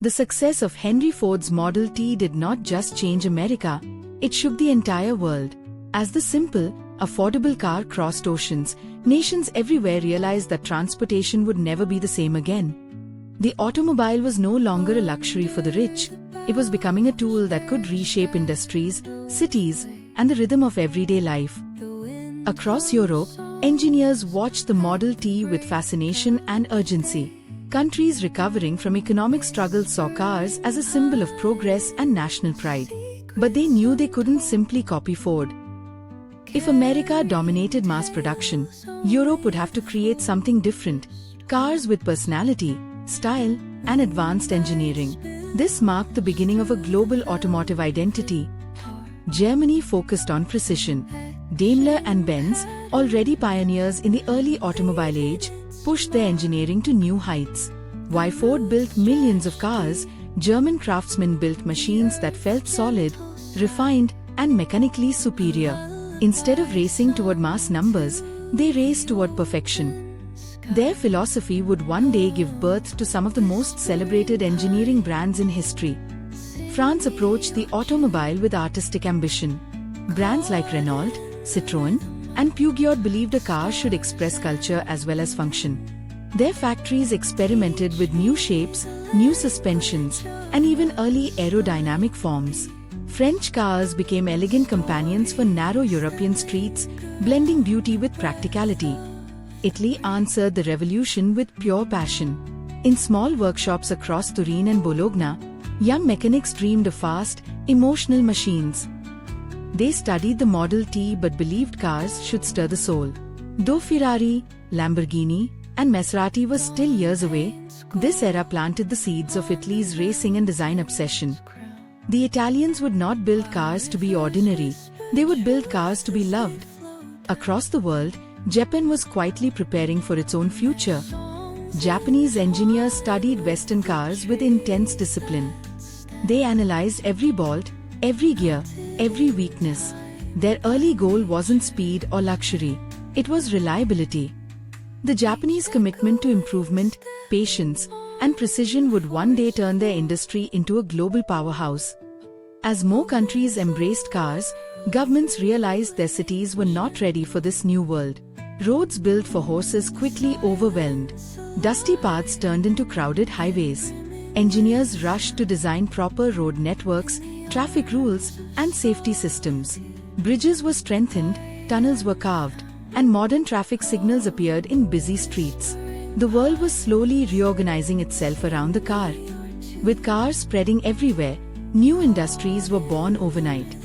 The success of Henry Ford's Model T did not just change America, it shook the entire world. As the simple, affordable car crossed oceans, nations everywhere realized that transportation would never be the same again. The automobile was no longer a luxury for the rich, it was becoming a tool that could reshape industries, cities, and the rhythm of everyday life. Across Europe, engineers watched the Model T with fascination and urgency. Countries recovering from economic struggles saw cars as a symbol of progress and national pride. But they knew they couldn't simply copy Ford. If America dominated mass production, Europe would have to create something different, cars with personality, style, and advanced engineering. This marked the beginning of a global automotive identity. Germany focused on precision. Daimler and Benz, already pioneers in the early automobile age, pushed their engineering to new heights. While Ford built millions of cars, German craftsmen built machines that felt solid, refined, and mechanically superior. Instead of racing toward mass numbers, they raced toward perfection. Their philosophy would one day give birth to some of the most celebrated engineering brands in history. France approached the automobile with artistic ambition. Brands like Renault, Citroën, and Peugeot believed a car should express culture as well as function. Their factories experimented with new shapes, new suspensions, and even early aerodynamic forms. French cars became elegant companions for narrow European streets, blending beauty with practicality. Italy answered the revolution with pure passion. In small workshops across Turin and Bologna, young mechanics dreamed of fast, emotional machines. They studied the Model T but believed cars should stir the soul. Though Ferrari, Lamborghini, and Maserati were still years away, this era planted the seeds of Italy's racing and design obsession. The Italians would not build cars to be ordinary, they would build cars to be loved. Across the world, Japan was quietly preparing for its own future. Japanese engineers studied Western cars with intense discipline. They analyzed every bolt, every gear, every weakness. Their early goal wasn't speed or luxury, it was reliability. The Japanese commitment to improvement, patience, and precision would one day turn their industry into a global powerhouse. As more countries embraced cars, governments realized their cities were not ready for this new world. Roads built for horses quickly overwhelmed. Dusty paths turned into crowded highways. Engineers rushed to design proper road networks, traffic rules, and safety systems. Bridges were strengthened, tunnels were carved, and modern traffic signals appeared in busy streets. The world was slowly reorganizing itself around the car. With cars spreading everywhere, new industries were born overnight.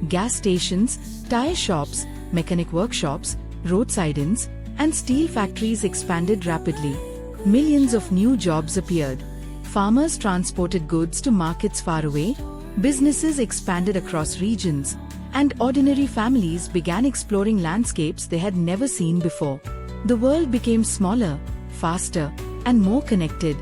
Gas stations, tire shops, mechanic workshops, roadside inns, and steel factories expanded rapidly. Millions of new jobs appeared. Farmers transported goods to markets far away, businesses expanded across regions, and ordinary families began exploring landscapes they had never seen before. The world became smaller, faster, and more connected.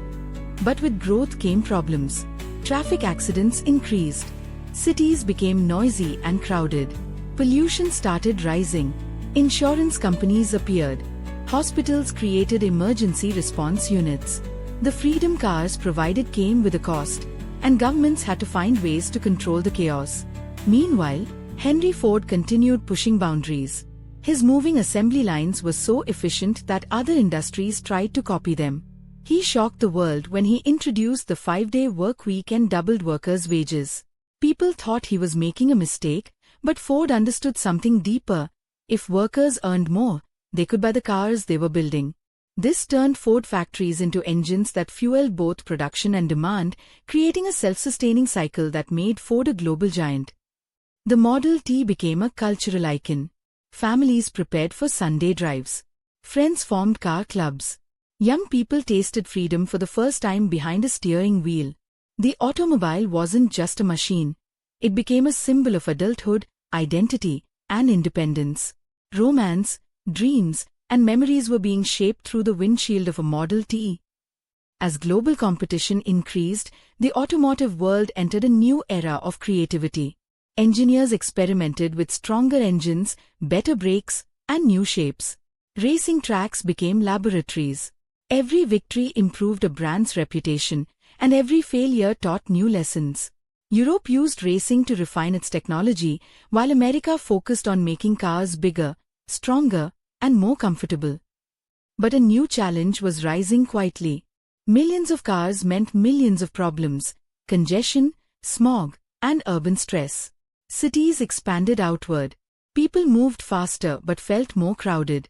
But with growth came problems. Traffic accidents increased. Cities became noisy and crowded. Pollution started rising. Insurance companies appeared. Hospitals created emergency response units. The freedom cars provided came with a cost, and governments had to find ways to control the chaos. Meanwhile, Henry Ford continued pushing boundaries. His moving assembly lines were so efficient that other industries tried to copy them. He shocked the world when he introduced the 5-day work week and doubled workers' wages. People thought he was making a mistake, but Ford understood something deeper. If workers earned more, they could buy the cars they were building. This turned Ford factories into engines that fueled both production and demand, creating a self-sustaining cycle that made Ford a global giant. The Model T became a cultural icon. Families prepared for Sunday drives. Friends formed car clubs. Young people tasted freedom for the first time behind a steering wheel. The automobile wasn't just a machine. It became a symbol of adulthood, identity, and independence. Romance, dreams, and memories were being shaped through the windshield of a Model T. As global competition increased, the automotive world entered a new era of creativity. Engineers experimented with stronger engines, better brakes, and new shapes. Racing tracks became laboratories. Every victory improved a brand's reputation, and every failure taught new lessons. Europe used racing to refine its technology, while America focused on making cars bigger, stronger, and more comfortable. But a new challenge was rising quietly. Millions of cars meant millions of problems: congestion, smog, and urban stress. Cities expanded outward. People moved faster but felt more crowded.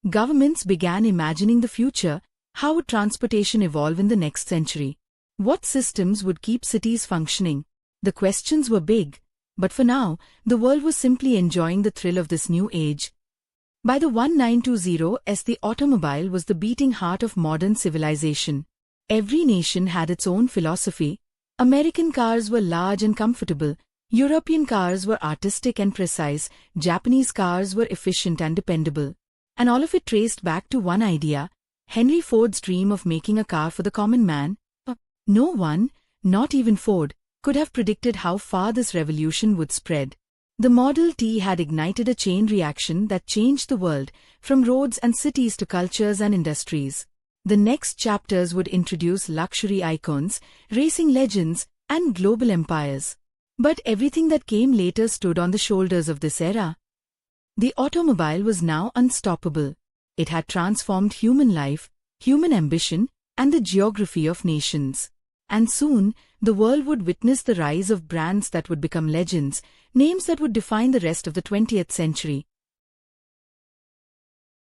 Governments began imagining the future. How would transportation evolve in the next century? What systems would keep cities functioning? The questions were big, but for now, the world was simply enjoying the thrill of this new age. By the 1920s, the automobile was the beating heart of modern civilization. Every nation had its own philosophy. American cars were large and comfortable. European cars were artistic and precise. Japanese cars were efficient and dependable. And all of it traced back to one idea: Henry Ford's dream of making a car for the common man. No one, not even Ford, could have predicted how far this revolution would spread. The Model T had ignited a chain reaction that changed the world, from roads and cities to cultures and industries. The next chapters would introduce luxury icons, racing legends, and global empires. But everything that came later stood on the shoulders of this era. The automobile was now unstoppable. It had transformed human life, human ambition, and the geography of nations. And soon, the world would witness the rise of brands that would become legends, names that would define the rest of the 20th century.